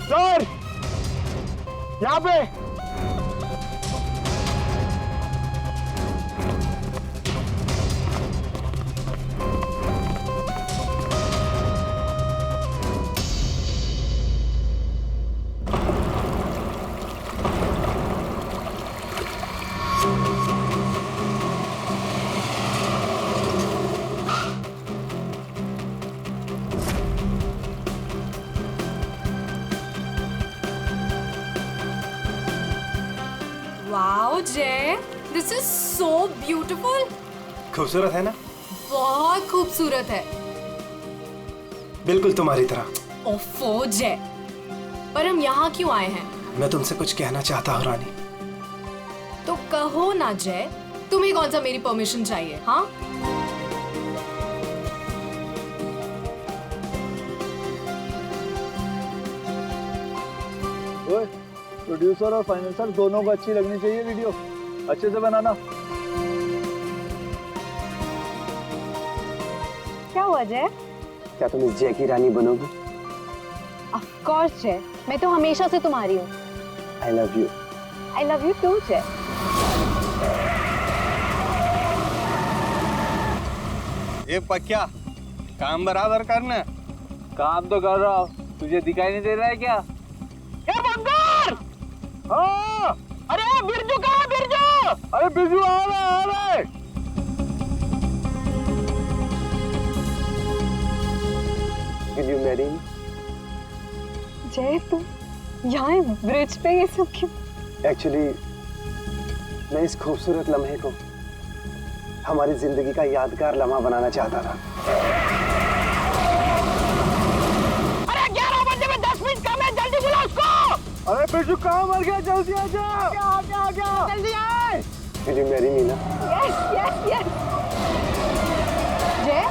Sir, यहाँ पे। Wow जय, दिस इज सो ब्यूटीफुल। खूबसूरत है ना? बहुत खूबसूरत है। बिल्कुल तुम्हारी तरह। ओफो जय, पर हम यहाँ क्यों आए हैं? मैं तुमसे कुछ कहना चाहता हूँ रानी। तो कहो ना जय, तुम्हें कौन सा मेरी परमिशन चाहिए? हाँ, ओए, प्रोड्यूसर और फाइनेंसर दोनों को अच्छी लगनी चाहिए वीडियो, अच्छे से बनाना। क्या हुआ जय? क्या तुम इस जय की रानी बनोगी? ऑफ कोर्स जय, मैं तो हमेशा से तुम्हारी हूँ। I love you. I love you too Jai. ये पक्या काम बराबर करना। काम तो कर रहा हूँ, तुझे दिखाई नहीं दे रहा है क्या? ए बंदर! हाँ! अरे बिरजू कहाँ है बिरजू? अरे बिरजू आ रहा है। Will you marry me? जय तुम यहाँ ब्रिज पे ये सब क्यों? Actually, मैं इस खूबसूरत लम्हे को हमारी जिंदगी का यादगार लम्हा बनाना चाहता था। अरे 11 बजे में 10 मिनट कम है, जल्दी बुला उसको। अरे बिरजू कहाँ मर गया? जल्दी आ जा। आ जल्दी आए। Will you marry me ना? Yes yes yes. जय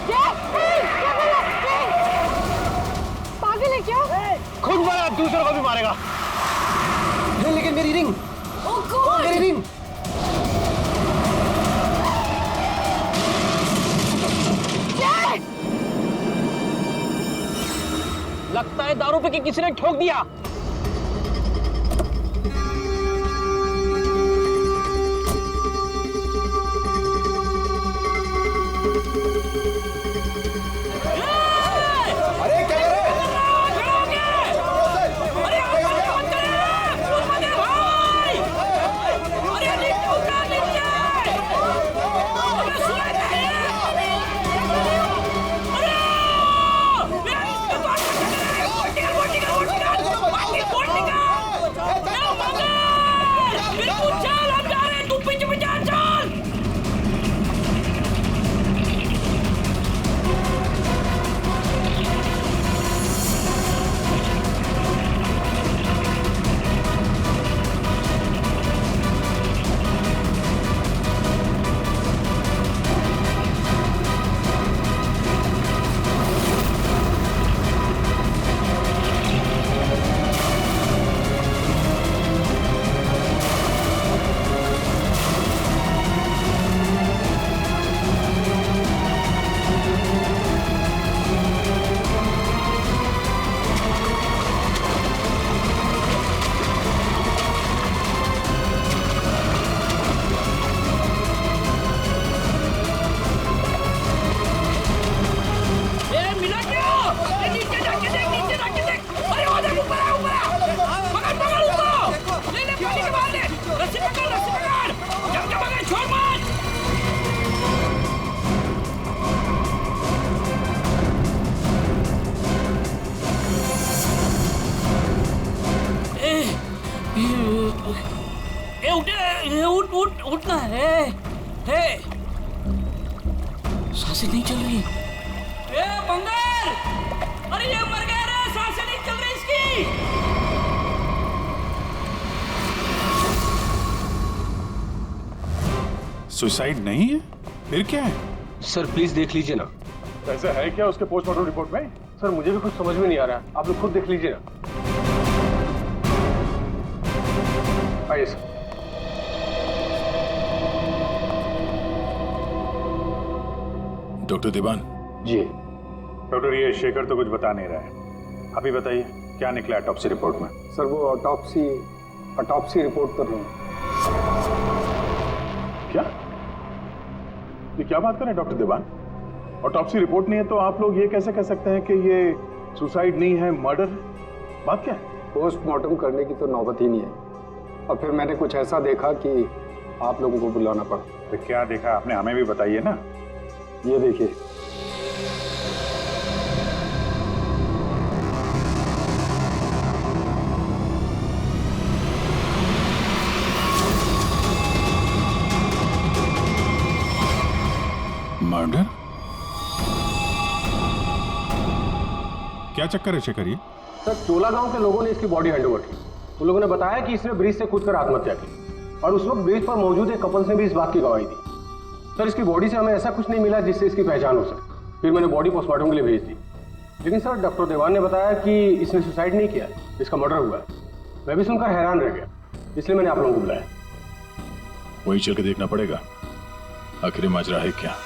जय क्या कर रहा है? पागल है क्या? खुद मारा, दूसरों को भी मारेगा। लेकिन मेरी रिंग, ओह गॉड, मेरी रिंग। लगता है दारू पे कि किसी ने ठोक दिया। अरे क्या कर रहे उठना है। सांसें नहीं चल रही। बंदर, अरे ये मर गया रे, सांसें नहीं चल रही इसकी। सुसाइड नहीं है, फिर क्या है? सर प्लीज देख लीजिए ना। ऐसा है क्या उसके पोस्टमार्टम रिपोर्ट में? सर मुझे भी कुछ समझ में नहीं आ रहा है, आप लोग खुद देख लीजिए ना। आइए सर। डॉक्टर दीवान। जी डॉक्टर, ये शेखर तो कुछ बता नहीं रहा है। अभी बताइए क्या निकला ऑटोप्सी रिपोर्ट में? सर वो ऑटोप्सी रिपोर्ट कर रही हूँ। क्या? ये क्या बात कर रहे हैं डॉक्टर देवान? ऑटोप्सी रिपोर्ट नहीं है तो आप लोग ये कैसे कह सकते हैं कि ये सुसाइड नहीं है, मर्डर? बात क्या है? पोस्टमार्टम करने की तो नौबत ही नहीं है और फिर मैंने कुछ ऐसा देखा कि आप लोगों को बुलाना पड़ा। तो क्या देखा आपने, हमें भी बताइए ना। ये देखिए, मर्डर? क्या चक्कर है शेखर ये? सर चोला गांव के लोगों ने इसकी बॉडी हैंडओवर की। उन लोगों ने बताया कि इसने ब्रिज से कूदकर आत्महत्या की और उस वक्त ब्रिज पर मौजूद एक कपल्स ने भी इस बात की गवाही दी। सर इसकी बॉडी से हमें ऐसा कुछ नहीं मिला जिससे इसकी पहचान हो सके। फिर मैंने बॉडी पोस्टमार्टम के लिए भेज दी, लेकिन सर डॉक्टर देवान ने बताया कि इसने सुसाइड नहीं किया, इसका मर्डर हुआ है। मैं भी सुनकर हैरान रह गया, इसलिए मैंने आप लोगों को बुलाया। वही चल के देखना पड़ेगा आखिर माजरा है क्या।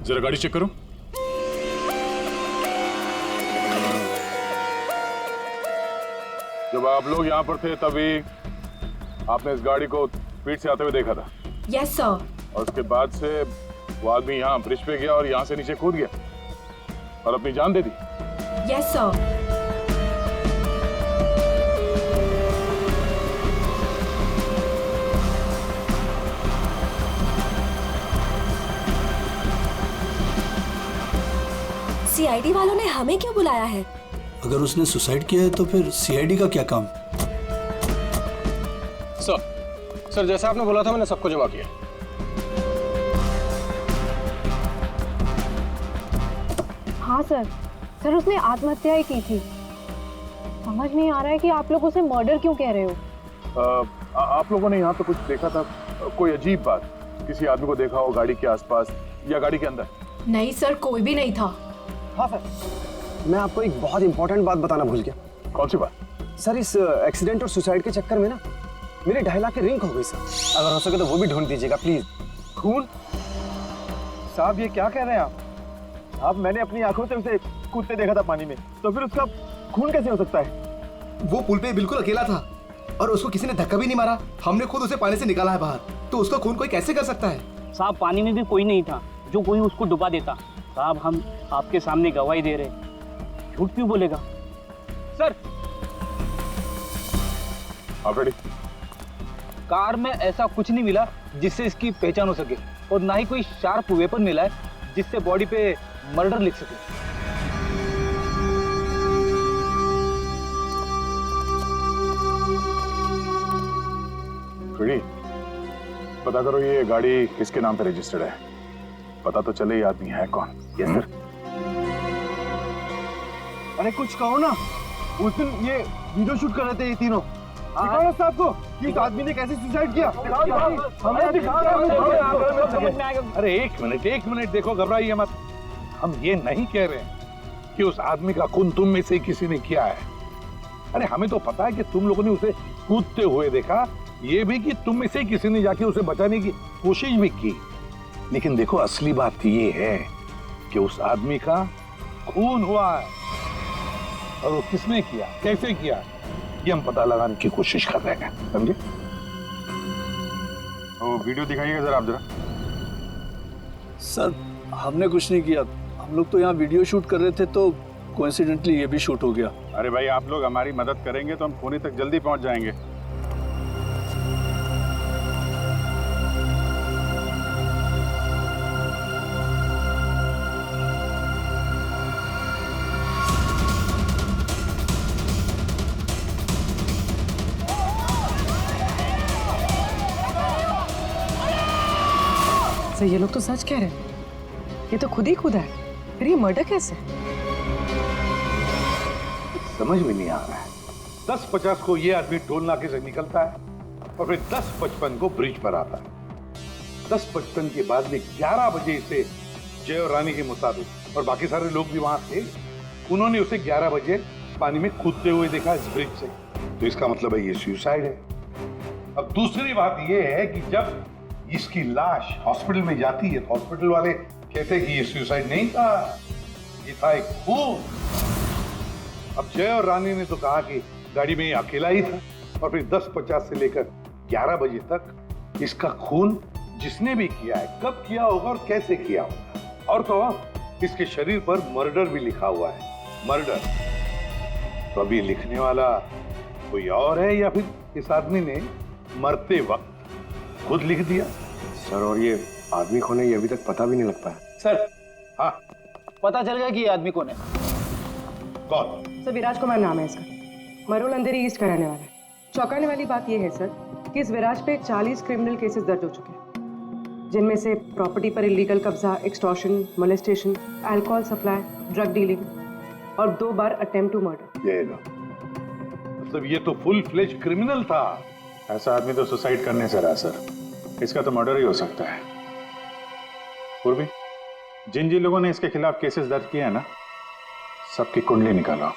जरा गाड़ी चेक करो। जब आप लोग यहाँ पर थे तभी आपने इस गाड़ी को स्पीड से आते हुए देखा था? Yes sir. और उसके बाद से वो आदमी यहाँ ब्रिज पे गया और यहाँ से नीचे कूद गया और अपनी जान दे दी? Yes sir. सीआईडी वालों ने हमें क्यों बुलाया है? अगर उसने सुसाइड किया है तो फिर सीआईडी का क्या काम? सर जैसा आपने बोला था मैंने सबको जमा किया। हाँ सर, सर उसने आत्महत्या ही की थी। समझ नहीं आ रहा है कि आप लोग उसे मर्डर क्यों कह रहे हो। आप लोगों ने यहाँ पे कुछ देखा था? कोई अजीब बात, किसी आदमी को देखा हो गाड़ी के आसपास या गाड़ी के अंदर? नहीं सर, कोई भी नहीं था। हाँ सर, मैं आपको एक बहुत इंपॉर्टेंट बात बताना भूल गया। कौन सी बात? सर इस एक्सीडेंट और सुसाइड के चक्कर में ना मेरे 2.5 लाख की रिंग हो गई सर। अगर हो सके तो वो भी ढूंढ दीजिएगा प्लीज। खून? साहब ये क्या कह रहे हैं आप? मैंने अपनी आंखों से उसे कूदते देखा था पानी में, तो फिर उसका खून कैसे हो सकता है? वो पुल पे बिल्कुल अकेला था और उसको किसी ने धक्का भी नहीं मारा। हमने खुद उसे पानी से निकाला है बाहर, तो उसका खून कोई कैसे कर सकता है? साहब पानी में भी कोई नहीं था जो कोई उसको डुबा देता। साहब हम आपके सामने गवाही दे रहे, झूठ क्यों बोलेगा? सर आप रेडी? कार में ऐसा कुछ नहीं मिला जिससे इसकी पहचान हो सके और ना ही कोई शार्प वेपन मिला है जिससे बॉडी पे मर्डर लिख सके। रेडी? पता करो ये गाड़ी किसके नाम पे रजिस्टर्ड है, पता तो चले ये आदमी है कौन। Yes sir. अरे कुछ कहो ना, उस दिन ये वीडियो शूट कर रहे थे ये तीनों। दिखाओ ना साहब को कि इस आदमी ने कैसे सुसाइड किया। अरे एक मिनट देखो, घबराइए मत। हम ये नहीं कह रहे हैं कि उस आदमी का खून तुम में से किसी ने किया है। अरे हमें तो पता है कि तुम लोगों ने उसे कूदते हुए देखा, ये भी कि तुम में से किसी ने जाके उसे बचाने की कोशिश भी की। लेकिन देखो असली बात ये है कि उस आदमी का खून हुआ है और वो किसने किया, कैसे किया, ये हम पता लगाने की कोशिश कर रहे हैं, समझे? वो वीडियो दिखाइएगा जरा आप जरा। सर हमने कुछ नहीं किया, हम लोग तो यहाँ वीडियो शूट कर रहे थे तो कोइंसिडेंटली ये भी शूट हो गया। अरे भाई आप लोग हमारी मदद करेंगे तो हम कोने तक जल्दी पहुंच जाएंगे। सर ये लोग तो सच कह रहे हैं, ये तो खुद ही खुदा है। फिर ये मर्डर कैसे? समझ में नहीं आ रहा है। 10:50 को ये आदमी टोल नाके से निकलता है और फिर 10:55 को ब्रिज पर आता है। 10:55 के बाद में 11 बजे इसे जय और रानी के मुताबिक, और बाकी सारे लोग भी वहां थे, उन्होंने उसे 11 बजे पानी में कूदते हुए देखा इस ब्रिज से। तो इसका मतलब है ये सुसाइड है। अब दूसरी बात ये है कि जब इसकी लाश हॉस्पिटल में जाती है तो हॉस्पिटल वाले कहते हैं कि ये सुसाइड नहीं था, ये था एक खून। अब जय और रानी ने तो कहा कि गाड़ी में ये अकेला ही था, और फिर 10:50 से लेकर 11 बजे तक इसका खून जिसने भी किया है, कब किया होगा और कैसे किया होगा। और तो इसके शरीर पर मर्डर भी लिखा हुआ है, मर्डर। तो अभी लिखने वाला कोई और है या फिर इस आदमी ने मरते वक्त खुद लिख दिया। सर, और ये आदमी कौन है ये अभी तक पता भी नहीं लग पाया। सर, हाँ पता चल गया कि ये आदमी कौन है। कौन? सर, विराज कुमार नाम है इसका। मरोल अंधेरी ईस्ट का रहने वाला है। चौंकाने वाली बात यह है सर कि इस विराज पे 40 क्रिमिनल केसेस दर्ज हो चुके हैं, जिनमें से प्रॉपर्टी पर इलीगल कब्जा, extortion, molestation, alcohol supply, drug dealing और 2 बार अटेम्प्ट टू मर्डर। ये लो, मतलब ये तो फुल फ्लेज क्रिमिनल था। ऐसा आदमी तो सुसाइड करने से रहा सर, इसका तो मर्डर ही हो सकता है। पूर्वी, जिन जिन लोगों ने इसके खिलाफ केसेस दर्ज किए हैं ना, सबकी कुंडली निकालो।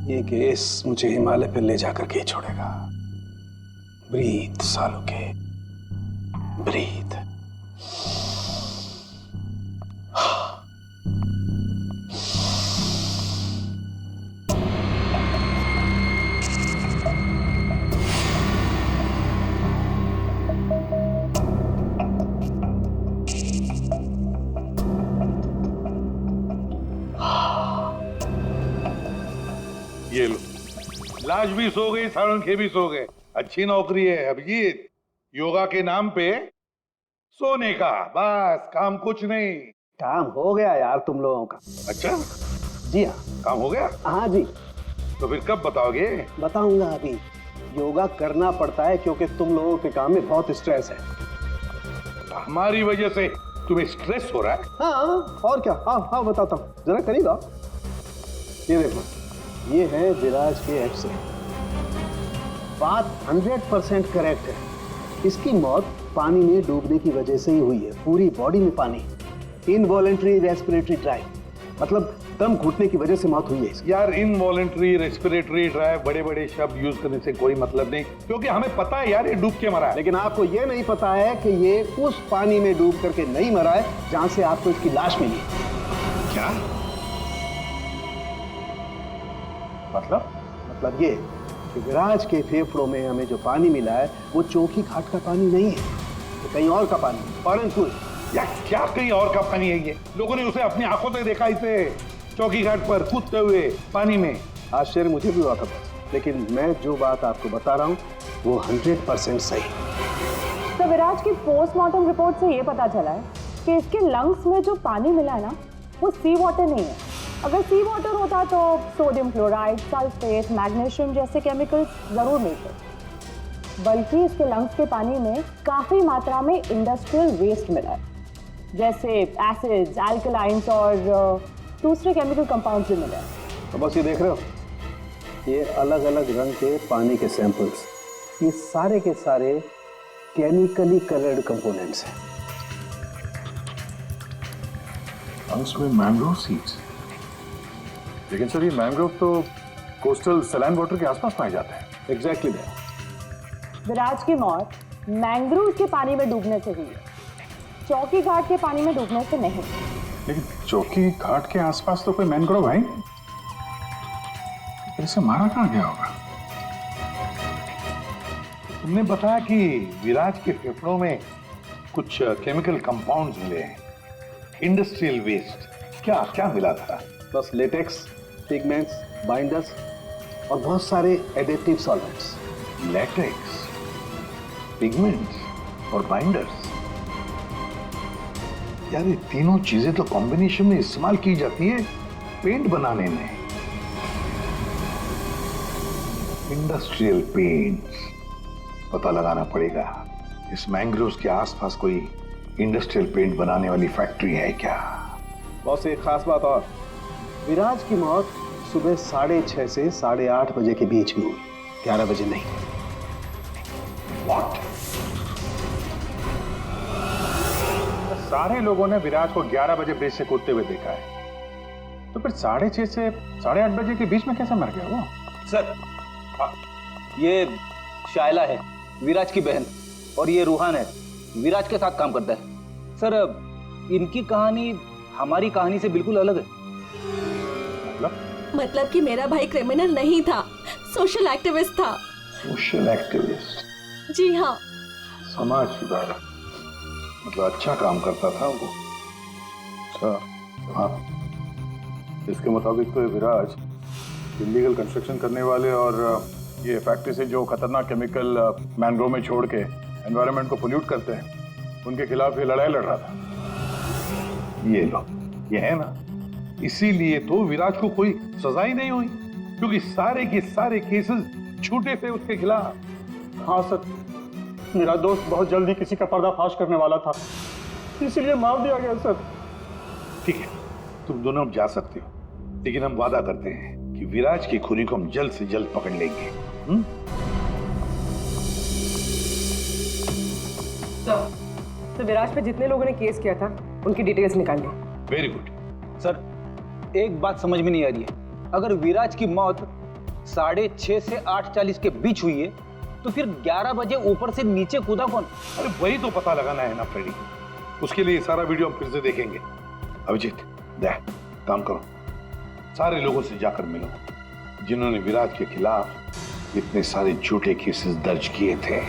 ये केस मुझे हिमालय पे ले जाकर के ही छोड़ेगा। ब्रीथ सालों के, ब्रीथ। ये लो, लाश भी सो गई, साळुंखे भी सो गए। अच्छी नौकरी है अभिजीत, योगा के नाम पे सोने का, बस काम कुछ नहीं। काम हो गया यार तुम लोगों का। अच्छा जी हाँ, काम हो गया। हाँ जी। तो फिर कब बताओगे? बताऊंगा अभी। योगा करना पड़ता है क्योंकि तुम लोगों के काम में बहुत स्ट्रेस है। हमारी वजह से तुम्हें स्ट्रेस हो रहा है? हाँ, और क्या। हाँ हाँ बताता हूँ, जरा करीब आओ। ये देखो, ये है विराज के एक्स-रे। बात 100% करेक्ट है। इसकी मौत पानी में डूबने की वजह से ही हुई है। पूरी बॉडी में पानी, इनवॉलेंट्री रेस्पिरेटरी ड्राइव, मतलब दम घुटने की वजह से मौत हुई है इसकी। यार, इनवॉलेंट्री रेस्पिरेटरी ड्राइव बड़े बड़े शब्द यूज करने से कोई मतलब नहीं, क्योंकि हमें पता है यार ये डूब के मरा है। लेकिन आपको ये नहीं पता है कि ये उस पानी में डूब करके नहीं मरा है जहां से आपको इसकी लाश मिली। क्या मतलब ये कि विराज के फेफड़ों में हमें जो पानी मिला है वो चौकी घाट का पानी नहीं है, तो कहीं और का पानी, परंतु या क्या कहीं और का पानी है? ये लोगों ने उसे अपनी आंखों से देखा, इसे चौकी घाट पर कूदते हुए पानी में। आश्चर्य मुझे भी हुआ था बस, लेकिन मैं जो बात आपको बता रहा हूँ वो 100% सही। तो विराज की पोस्टमार्टम रिपोर्ट से ये पता चला है कि इसके लंग्स में जो पानी मिला है ना, वो सी वाटर नहीं है। अगर सी वाटर होता तो सोडियम क्लोराइड, सल्फेट, मैग्नीशियम जैसे केमिकल्स जरूर मिलते, बल्कि इसके लंग्स के पानी में काफी मात्रा में इंडस्ट्रियल वेस्ट मिला है, जैसे एसिड्स, अल्कलाइंस और दूसरे केमिकल कंपाउंड्स भी मिले हैं। तो बस ये देख रहे हो, ये अलग अलग रंग के पानी के सैंपल्स, ये सारे के सारे केमिकली कलर्ड कंपोनेंट्स हैं। उसमें मैंग्रोव सीड्स, लेकिन सर ये मैंग्रोव तो कोस्टल सैलाइन वाटर के आसपास पाए जाते हैं। एग्जैक्टली विराज की मौत मैंग्रोव के पानी में डूबने से हुई है, चौकी घाट के पानी में डूबने से नहीं। लेकिन चौकी घाट के आसपास तो कोई मैनग्रोव है ही नहीं। इसे मारा कहाँ गया होगा? तुमने बताया कि विराज के फेफड़ों में कुछ केमिकल कंपाउंड्स मिले हैं, इंडस्ट्रियल वेस्ट। क्या क्या मिला था? बस लेटेक्स, पिगमेंट्स, बाइंडर्स और बहुत सारे एडिटिव सॉल्वेंट्स। लेटेक्स, पिगमेंट्स और बाइंडर्स, यार ये तीनों चीजें तो कॉम्बिनेशन में इस्तेमाल की जाती है पेंट बनाने में। इंडस्ट्रियल पेंट्स, पता लगाना पड़ेगा इस मैंग्रोव्स के आसपास कोई इंडस्ट्रियल पेंट बनाने वाली फैक्ट्री है क्या? बस एक खास बात और, विराज की मौत सुबह 6:30 से 8:30 बजे के बीच में हुई, 11 बजे नहीं। What? सारे लोगों ने विराज को 11 बजे ब्रिज से कूदते हुए देखा है, तो फिर 6:30 से 8:30 बजे के बीच में कैसे मर गया वो? सर, ये शायला है, विराज की बहन, और ये रूहान है, विराज के साथ काम करता है। सर, इनकी कहानी हमारी कहानी से बिल्कुल अलग है। मतलब कि मेरा भाई क्रिमिनल नहीं था, सोशल एक्टिविस्ट था। Social activist? जी हाँ। समाज सुधारक, मतलब अच्छा काम करता था वो। अच्छा, हाँ। इसके मुताबिक तो ये विराज इलीगल कंस्ट्रक्शन करने वाले और ये फैक्ट्री से जो खतरनाक केमिकल मैंग्रोव में छोड़ के एनवायरनमेंट को पोल्यूट करते हैं, उनके खिलाफ ये लड़ाई लड़ रहा था। ये लो, ये है ना, इसीलिए तो विराज को कोई सजा ही नहीं हुई, क्योंकि सारे के सारे केसेस झूठे थे उसके खिलाफ। हाँ सर, मेरा दोस्त बहुत जल्दी किसी का पर्दाफाश करने वाला था, इसीलिए मार दिया गया सर। ठीक है, तुम दोनों अब जा सकते हो, लेकिन हम वादा करते हैं कि विराज की खूनी को हम जल्द से जल्द पकड़ लेंगे। तो विराज पे जितने लोगों ने केस किया था उनकी डिटेल्स निकाल ली। Very good. सर, एक बात समझ में नहीं आ रही है, अगर विराज की मौत 6:30 से 8:40 के बीच हुई है, तो फिर 11 बजे ऊपर से नीचे कूदा कौन? अरे वही तो पता लगाना है ना फ्रेडी, उसके लिए सारा वीडियो हम फिर से देखेंगे। अभिजीत, दे काम करो, सारे लोगों से जाकर मिलो जिन्होंने विराज के खिलाफ इतने सारे झूठे केसेस दर्ज किए थे।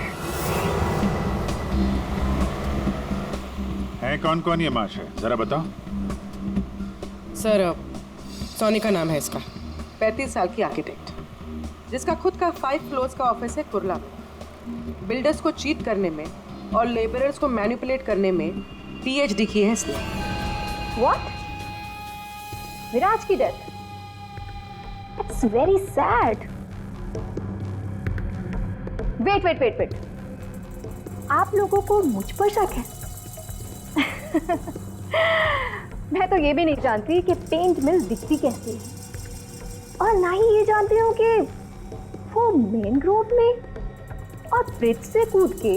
है कौन कौन ये महाशय, जरा बताओ। सर, सोनी का नाम है इसका, 35 साल की आर्किटेक्ट, जिसका खुद का 5 फ्लोर्स का ऑफिस है कुर्ला में। बिल्डर्स को चीट करने में और लेबरर्स को मैनिपुलेट करने में PhD की है इसने। What? विराज की death? It's very sad. Wait. आप लोगों को मुझ पर शक है? मैं तो ये भी नहीं जानती कि पेंट मिल दिखती कैसी है, और ना ही ये जानती हूँ कि वो मेन रोड में और ब्रिज से कूद के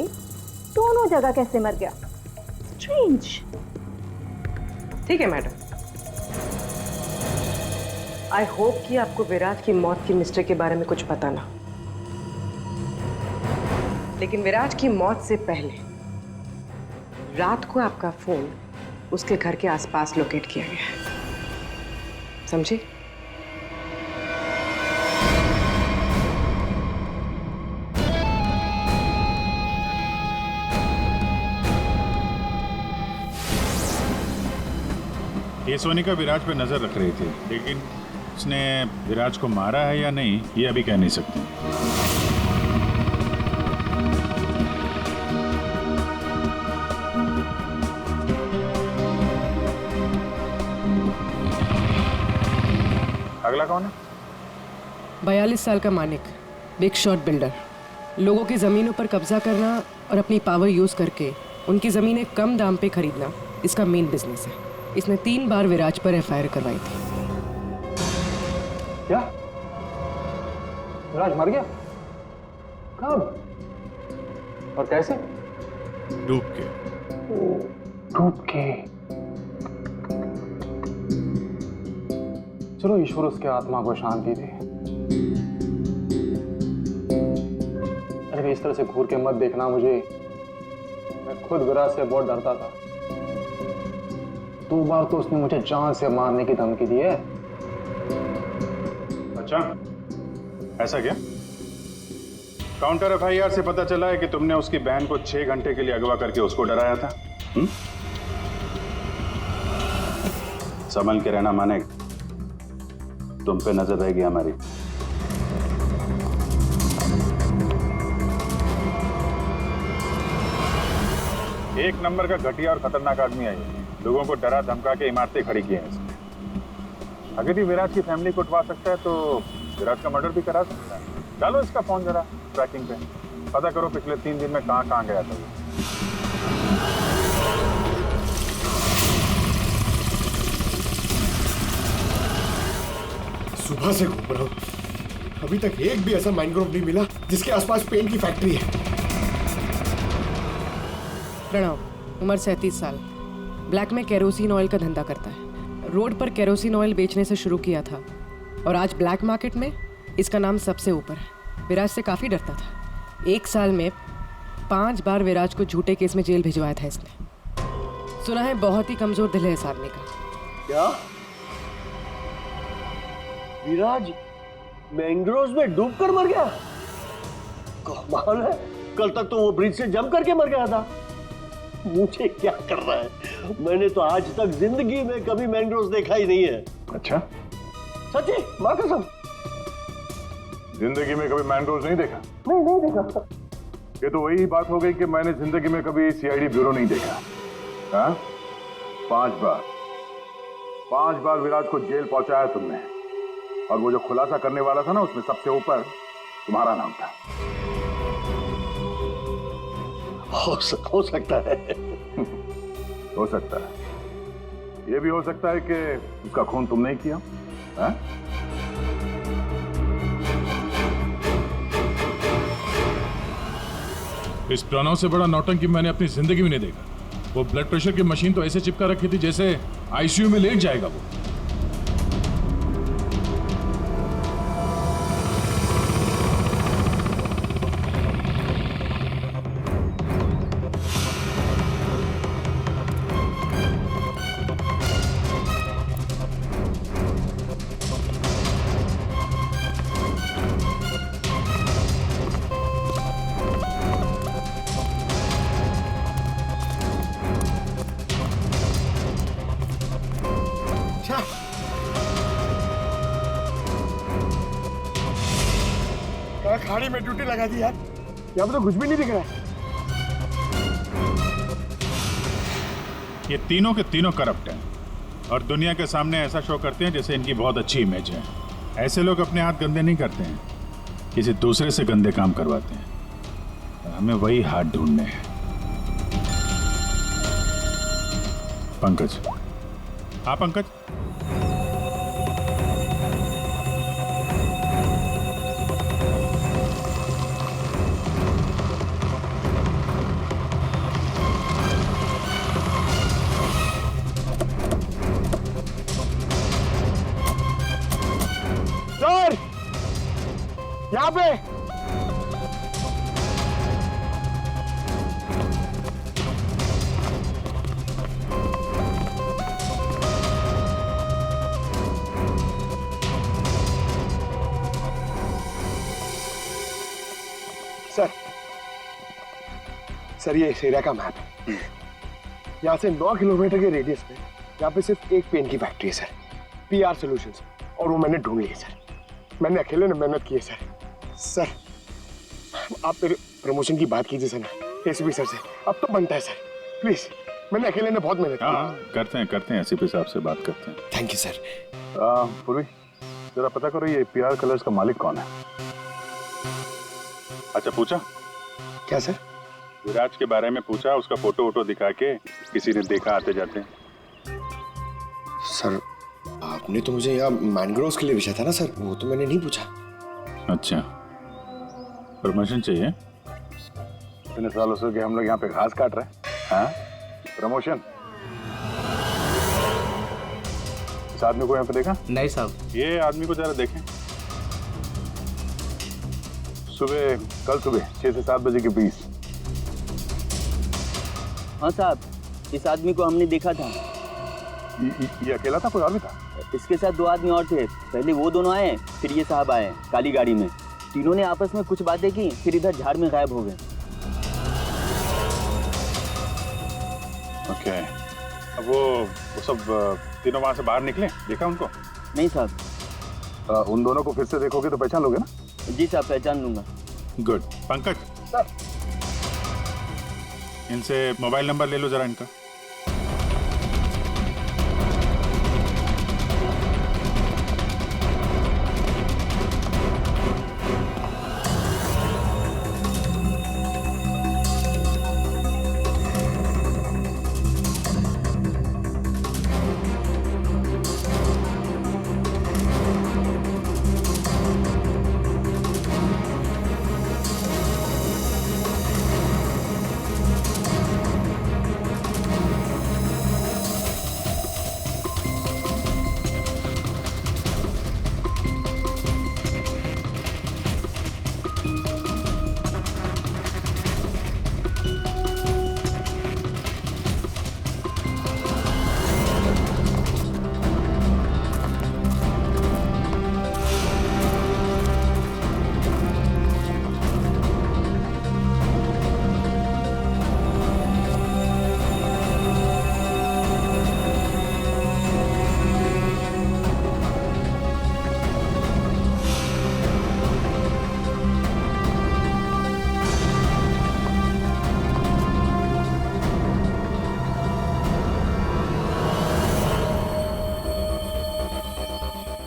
दोनों जगह कैसे मर गया। स्ट्रेंज। ठीक है मैडम, आई होप कि आपको विराज की मौत की मिस्ट्री के बारे में कुछ पता ना, लेकिन विराज की मौत से पहले रात को आपका फोन उसके घर के आसपास लोकेट किया गया है, समझे? ये सोनिका विराज पे नजर रख रही थी, लेकिन उसने विराज को मारा है या नहीं ये अभी कह नहीं सकती। अगला कौन है? 42 साल का मानिक, बिग शॉट बिल्डर, लोगों की जमीनों पर कब्जा करना और अपनी पावर यूज करके उनकी जमीनें कम दाम पे खरीदना इसका मेन बिजनेस है। इसने 3 बार विराज पर FIR करवाई थी। क्या? विराज मर गया? कब और कैसे? डूब के। चलो ईश्वर उसके आत्मा को शांति दे। अरे इस तरह से घूर के मत देखना मुझे, मैं खुद विराज से बहुत डरता था। 2 बार तो उसने मुझे जान से मारने की धमकी दी है। अच्छा, ऐसा क्या? काउंटर एफआईआर से पता चला है कि तुमने उसकी बहन को 6 घंटे के लिए अगवा करके उसको डराया था। संभल के रहना मानेक, तुम पे नजर रहेगी हमारी। एक नंबर का घटिया और खतरनाक आदमी है ये। लोगों को डरा धमका के इमारतें खड़ी की हैं इसने। अगर ये विराज की फैमिली को उठवा सकता है तो विराज का मर्डर भी करा सकता है। डालो इसका फोन जरा ट्रैकिंग पे, पता करो पिछले 3 दिन में कहां गया था ये। सुबह से घूम रहा हूं, अभी तक एक भी ऐसा मैनग्रोव नहीं मिला जिसके आसपास पेंट की फैक्ट्री है। प्रणव, उम्र 37 साल, ब्लैक में केरोसिन ऑयल का धंधा करता है। रोड पर केरोसिन ऑयल बेचने से शुरू किया था और आज ब्लैक मार्केट में इसका नाम सबसे ऊपर है। विराज से काफ़ी डरता था। 1 साल में 5 बार विराज को झूठे केस में जेल भिजवाया था इसने। सुना है बहुत ही कमज़ोर दिल है इस आदमी का। क्या विराज मैंग्रोव्स में डूबकर मर गया? कमाल है, कल तक तो वो ब्रिज से जंप करके मर गया था। मुझे क्या कर रहा है? मैंने तो आज तक जिंदगी में कभी मैंग्रोव्स देखा ही नहीं है। अच्छा, सच्ची मां कसम, जिंदगी में कभी मैंग्रोव्स नहीं देखा? नहीं देखा। ये तो वही बात हो गई कि मैंने जिंदगी में कभी सीआईडी ब्यूरो नहीं देखा। हाँ? 5 बार विराज को जेल पहुंचाया तुमने, और वो जो खुलासा करने वाला था ना, उसमें सबसे ऊपर तुम्हारा नाम था। हो सकता है। हो सकता है। ये भी हो सकता है कि उसका खून तुमने ही किया। हाँ? इस प्रणव से बड़ा नौटंकी मैंने अपनी जिंदगी में नहीं देखा। वो ब्लड प्रेशर की मशीन तो ऐसे चिपका रखी थी जैसे आईसीयू में लेट जाएगा वो। खाड़ी में ड्यूटी लगा दी यार, यहाँ पे तो कुछ भी नहीं दिख रहा है। ये तीनों के तीनों करप्ट हैं और दुनिया के सामने ऐसा शो करते हैं जैसे इनकी बहुत अच्छी इमेज है। ऐसे लोग अपने हाथ गंदे नहीं करते हैं, किसी दूसरे से गंदे काम करवाते हैं। हमें वही हाथ ढूंढने हैं। पंकज। हाँ पंकज। सर, यहाँ पे सर ये इस एरिया का मैप है। यहाँ से 9 किलोमीटर के रेडियस में यहाँ पे सिर्फ एक पेन की फैक्ट्री है सर, पीआर सॉल्यूशंस, और वो मैंने ढूंढ ली है सर। मैंने अकेले ने मेहनत की है सर। सर आप मेरे प्रमोशन की बात कीजिए सर ना एसीपी सर से, अब तो बनता है सर, प्लीज। मैंने अकेले ने बहुत मेहनत की। करते हैं एसीपी साहब से बात करते हैं। Thank you sir. पूर्वी जरा पता करो ये पीआर कलर्स का मालिक कौन है? अच्छा पूछा? क्या सर? विराज के बारे में पूछा, उसका फोटो वोटो दिखा के किसी ने देखा आते जाते? सर आपने तो मुझे यहाँ मैनग्रोव्स के लिए पूछा था ना सर, वो तो मैंने नहीं पूछा। अच्छा, प्रमोशन चाहिए? इतने सालों से कि हम लोग यहाँ पे घास काट रहे हैं। हाँ, प्रमोशन? इस आदमी को यहाँ पे देखा? नहीं साहब। ये आदमी को जरा देखें। कल सुबह 6 से 7 बजे के बीच। हाँ साहब, इस आदमी को हमने देखा था। ये अकेला था, कोई और भी था? इसके साथ 2 आदमी और थे। पहले वो दोनों आए, फिर ये साहब आए काली गाड़ी में। तीनों ने आपस में कुछ बातें की, फिर इधर झाड़ में गायब हो गए। ओके, अब वो सब तीनों वहां से बाहर निकले, देखा उनको? नहीं साहब। उन दोनों को फिर से देखोगे तो पहचान लोगे ना? जी साहब, पहचान लूंगा। गुड। पंकज सर, इनसे मोबाइल नंबर ले लो जरा इनका।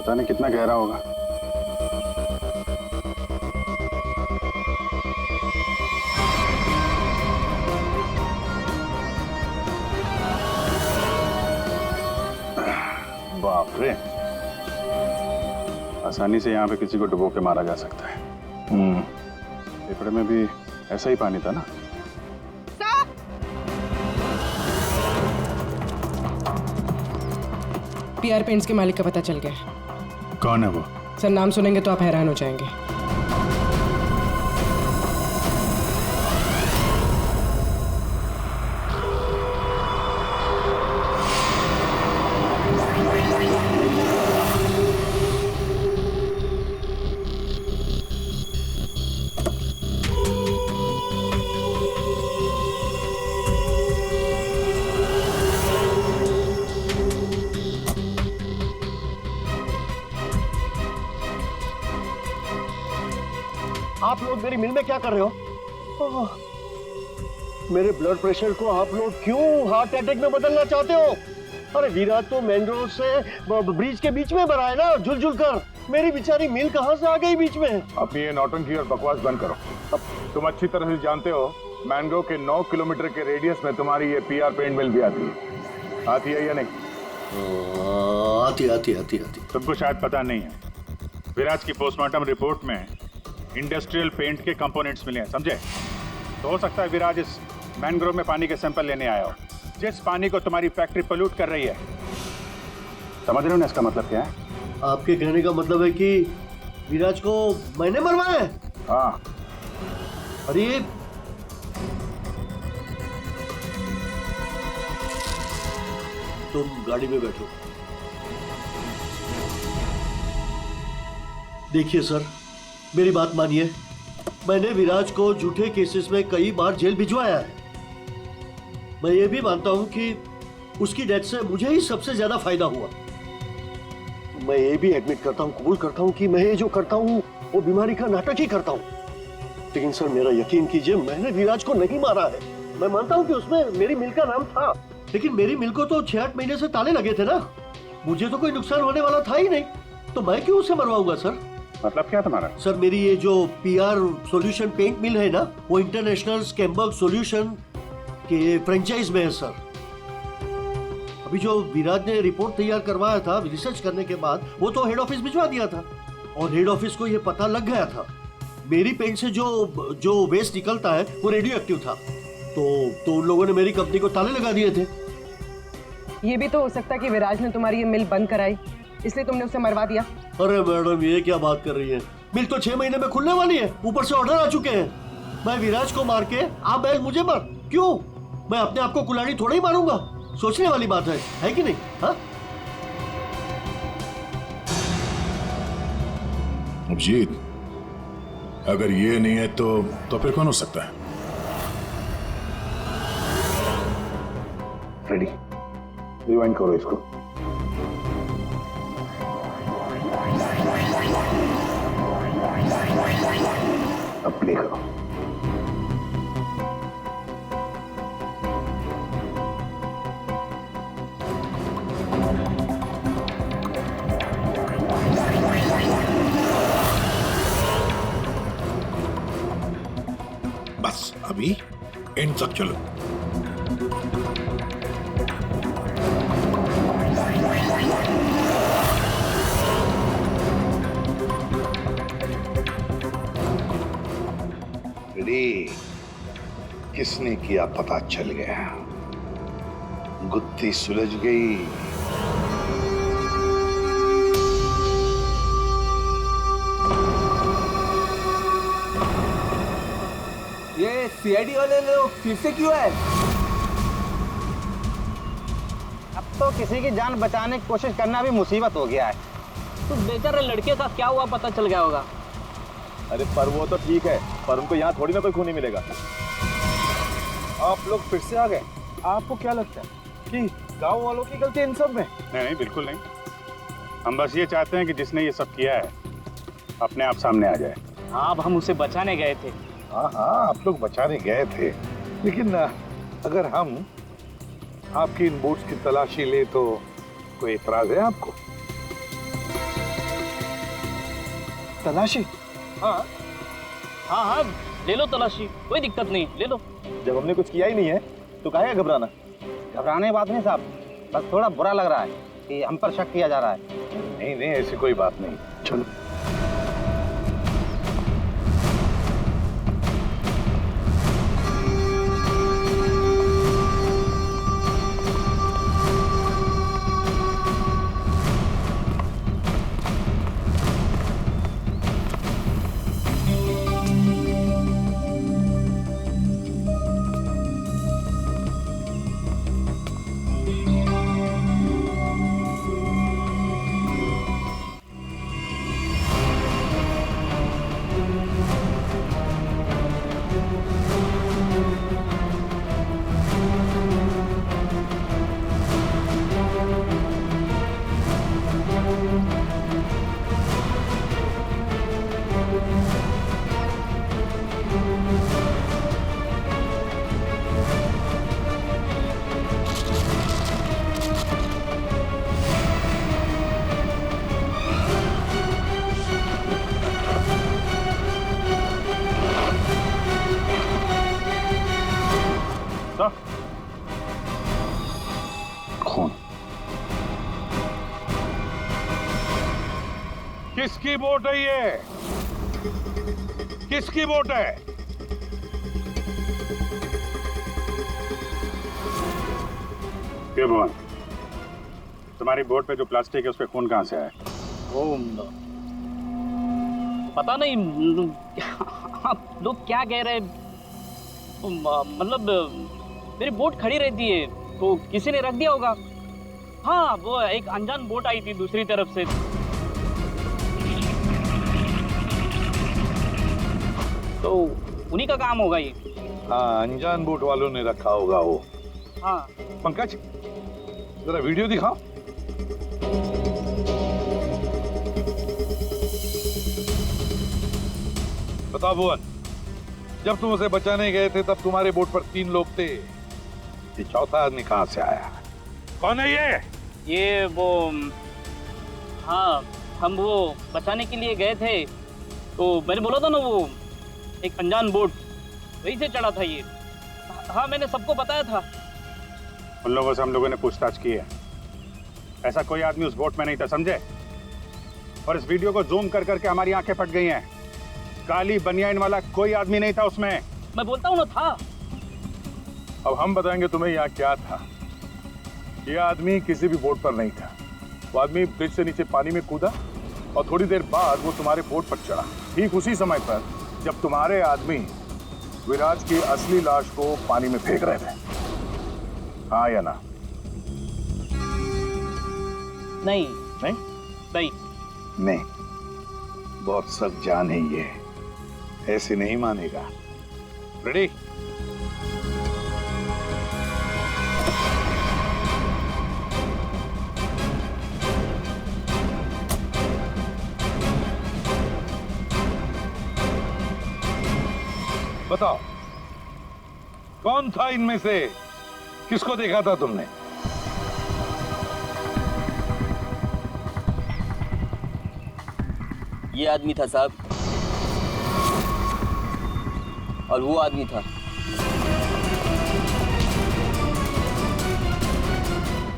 पता नहीं कितना गहरा होगा। बाप रे, आसानी से यहाँ पे किसी को डुबो के मारा जा सकता है। पेपड़े में भी ऐसा ही पानी था ना? पीआर पेंट्स के मालिक का पता चल गया। कौन है वो? सर नाम सुनेंगे तो आप हैरान हो जाएंगे। आप लोग मेरी मिल में क्या कर रहे हो? मेरे ब्लड प्रेशर को आप लोग क्यों हार्ट अटैक में बदलना चाहते हो? अरे विराट तो मैंग्रोव से ब्रिज के बीच में मरा है ना, झुल कर। मेरी बेचारी मिल कहां से आ गई बीच में? अपनी ये नौटंकी और बकवास बंद करो। तुम अच्छी तरह से जानते हो मैंग्रोव के 9 किलोमीटर के रेडियस में तुम्हारी ये पीआर पेंट मिल भी आती है या नहीं? आती। तुमको शायद पता नहीं है, विराज की पोस्टमार्टम रिपोर्ट में इंडस्ट्रियल पेंट के कंपोनेंट्स मिले हैं, समझे? तो हो सकता है विराज इस मैंग्रोव में पानी के सैंपल लेने आया हो, जिस पानी को तुम्हारी फैक्ट्री पोल्यूट कर रही है। समझ रहे हो ना इसका मतलब क्या है? आपके कहने का मतलब है कि विराज को मैंने मरवाया है? हाँ। अरे तुम गाड़ी में बैठो। देखिए सर, मेरी बात मानिए, मैंने विराज को झूठे केसेस में कई बार जेल भिजवाया है। मैं ये भी मानता हूं कि उसकी डेथ से मुझे ही सबसे ज्यादा फायदा हुआ। मैं ये भी एडमिट करता हूं, कबूल करता हूं कि मैं ये जो करता हूं वो बीमारी का नाटक ही करता हूं। लेकिन सर मेरा यकीन कीजिए, मैंने विराज को नहीं मारा है। मैं मानता हूं कि उसमें मेरी मिल का नाम था, लेकिन मेरी मिल को तो 6-8 महीने से ताले लगे थे ना। मुझे तो कोई नुकसान होने वाला था ही नहीं, तो मैं क्यों उसे मरवाऊंगा सर? मतलब क्या तुम्हारा? सर मेरी ये जो पीआर सॉल्यूशन पेंट मिल है ना, वो इंटरनेशनल स्कैम्बर्ग सॉल्यूशन के फ्रेंचाइज में है सर। अभी जो विराज ने रिपोर्ट तैयार करवाया था रिसर्च करने के बाद, वो तो हेड ऑफिस भिजवा दिया था और हेड ऑफिस को ये पता लग गया था मेरी पेंट से जो वेस्ट निकलता है वो रेडियो एक्टिव था। तो उन लोगों ने मेरी कंपनी को ताले लगा दिए थे। ये भी तो हो सकता है कि विराज ने तुम्हारी ये मिल बंद कराई, इसलिए तुमने उसे मरवा दिया। अरे मैडम, ये क्या बात कर रही है? मिल तो 6 महीने में खुलने वाली है, ऊपर से ऑर्डर आ चुके हैं। मैं विराज को मार के आप बैल मुझे मार क्यों? मैं अपने आप को कुल्हाड़ी थोड़ा ही मारूंगा। सोचने वाली बात है कि नहीं? हाँ अभिजीत, अगर ये नहीं है तो फिर कौन हो सकता है? रेडी, रिवाइंड करो इसको। अब प्ले करो। बस अभी एंड तक चलो। रेडी, किसने किया पता चल गया, गुत्थी सुलझ गई। ये सीआईडी वाले लोग फिर से क्यों है? अब तो किसी की जान बचाने की कोशिश करना भी मुसीबत हो गया है। तो बेचारे लड़के का क्या हुआ पता चल गया होगा। अरे पर वो तो ठीक है, पर उनको यहाँ थोड़ी ना कोई खूनी मिलेगा। आप लोग फिर से आ गए। आपको क्या लगता है कि गांव वालों की गलती इन सब में? नहीं, बिल्कुल नहीं। हम बस ये चाहते हैं कि जिसने ये सब किया है अपने आप सामने आ जाए। हाँ, अब हम उसे बचाने गए थे। हाँ, आप लोग बचाने गए थे, लेकिन अगर हम आपकी इन बोट्स की तलाशी ले तो कोई एतराज है आपको? तलाशी? हाँ हाँ हाँ, ले लो तलाशी, कोई दिक्कत नहीं, ले लो। जब हमने कुछ किया ही नहीं है तो काहे है घबराना? घबराने की बात नहीं साहब, बस थोड़ा बुरा लग रहा है कि हम पर शक किया जा रहा है। नहीं, ऐसी कोई बात नहीं। चलो। खून किसकी बोट है ये? किसकी बोट है? क्यों भगवान, तुम्हारी बोट पे जो प्लास्टिक है उस पे खून कहाँ से आया? पता नहीं आप लोग क्या कह रहे हैं। मतलब मेरी बोट खड़ी रहती है तो किसी ने रख दिया होगा। हाँ, वो एक अनजान बोट आई थी दूसरी तरफ से। तो उन्हीं का काम होगा ये। हाँ, अनजान बोट वालों ने रखा होगा वो। हाँ। पंकज, जरा वीडियो दिखाओ। बताओ भुवन, जब तुम उसे बचाने गए थे तब तुम्हारे बोट पर 3 लोग थे, ये चौथा आदमी कहाँ से आया? कौन है ये? ये वो, हाँ, हम वो बचाने के लिए गए थे तो मैंने बोला था ना, वो एक अनजान बोट, वहीं से चढ़ा था ये। हाँ, मैंने सबको बताया था। उन लोगों से हम लोगों ने पूछताछ की है, ऐसा कोई आदमी उस बोट में नहीं था, समझे? और इस वीडियो को जूम कर करके हमारी आंखें फट गई हैं। काली बनियान वाला कोई आदमी नहीं था उसमें। मैं बोलता हूँ ना, था। अब हम बताएंगे तुम्हें यहाँ क्या था। ये आदमी किसी भी बोट पर नहीं था। वो आदमी ब्रिज से नीचे पानी में कूदा और थोड़ी देर बाद वो तुम्हारे बोट पर चढ़ा, ठीक उसी समय पर जब तुम्हारे आदमी विराज की असली लाश को पानी में फेंक रहे थे। हाँ या ना? नहीं नहीं नहीं नहीं, बहुत सख्त जान है ये, ऐसे नहीं मानेगा। रेडी? बताओ, कौन था इनमें से? किसको देखा था तुमने? ये आदमी था साहब, और वो आदमी था।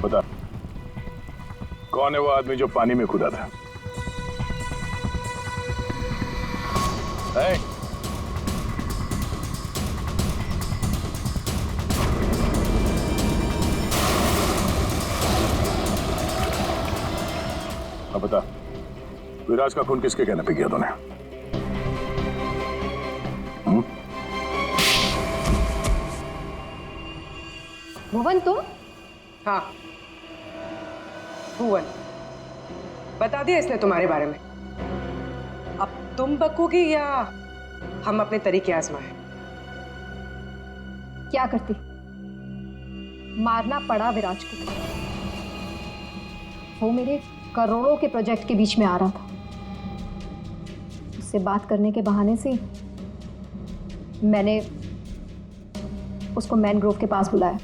बता, कौन है वो आदमी जो पानी में कूदा था? है? अब बता, विराज का खून किसके कहने पे किया तूने? भुवन तुम? हाँ, भुवन। बता दिया इसने तुम्हारे बारे में। अब तुम बकोगी या हम अपने तरीके आजमाएं? क्या करती? मारना पड़ा विराज को। वो मेरे करोड़ों के प्रोजेक्ट के बीच में आ रहा था। उससे बात करने के बहाने से मैंने उसको मैनग्रोव के पास बुलाया।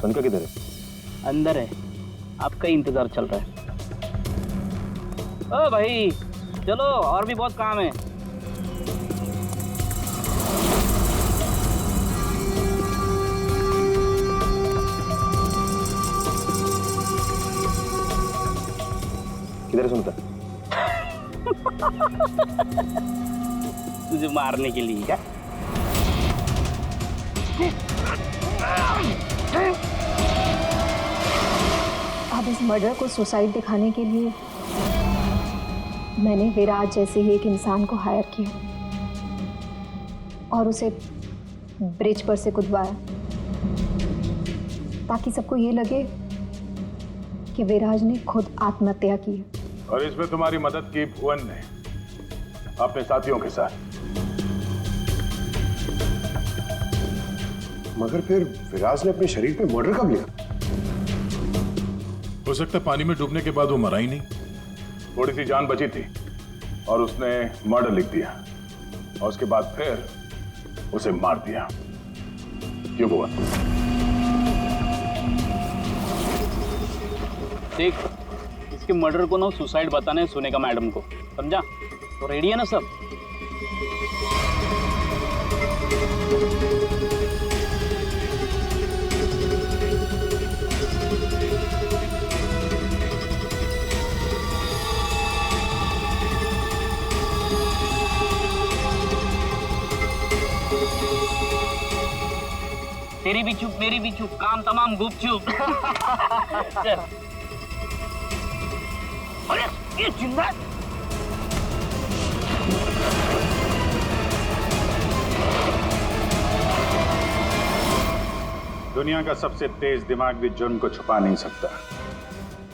सनका किधर है? अंदर है, आपका ही इंतजार चल रहा है। ओ भाई चलो, और भी बहुत काम है। किधर है सुनता? तुझे मारने के लिए। क्या? अब इस मर्डर को सुसाइड दिखाने के लिए मैंने विराज जैसे ही एक इंसान को हायर किया और उसे ब्रिज पर से कूदवाया, ताकि सबको ये लगे कि विराज ने खुद आत्महत्या की है। और इसमें तुम्हारी मदद की भुवन ने अपने साथियों के साथ। मगर फिर विराज ने अपने शरीर पे मर्डर कब लिया? हो सकता है पानी में डूबने के बाद वो मरा ही नहीं, थोड़ी सी जान बची थी और उसने मर्डर लिख दिया और उसके बाद फिर उसे मार दिया। क्यों भुवन? देख, इसके मर्डर को ना सुसाइड बताने सुनेगा मैडम को, समझा? तो रेडी है ना सब? तेरी भी चुप मेरी भी चुप, काम तमाम गुपचुप। चल। अरे ये जिंदा दुनिया का सबसे तेज दिमाग भी जुर्म को छुपा नहीं सकता,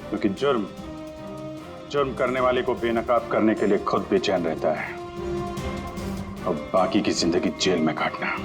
क्योंकि जुर्म करने वाले को बेनकाब करने के लिए खुद बेचैन रहता है और बाकी की जिंदगी जेल में काटना।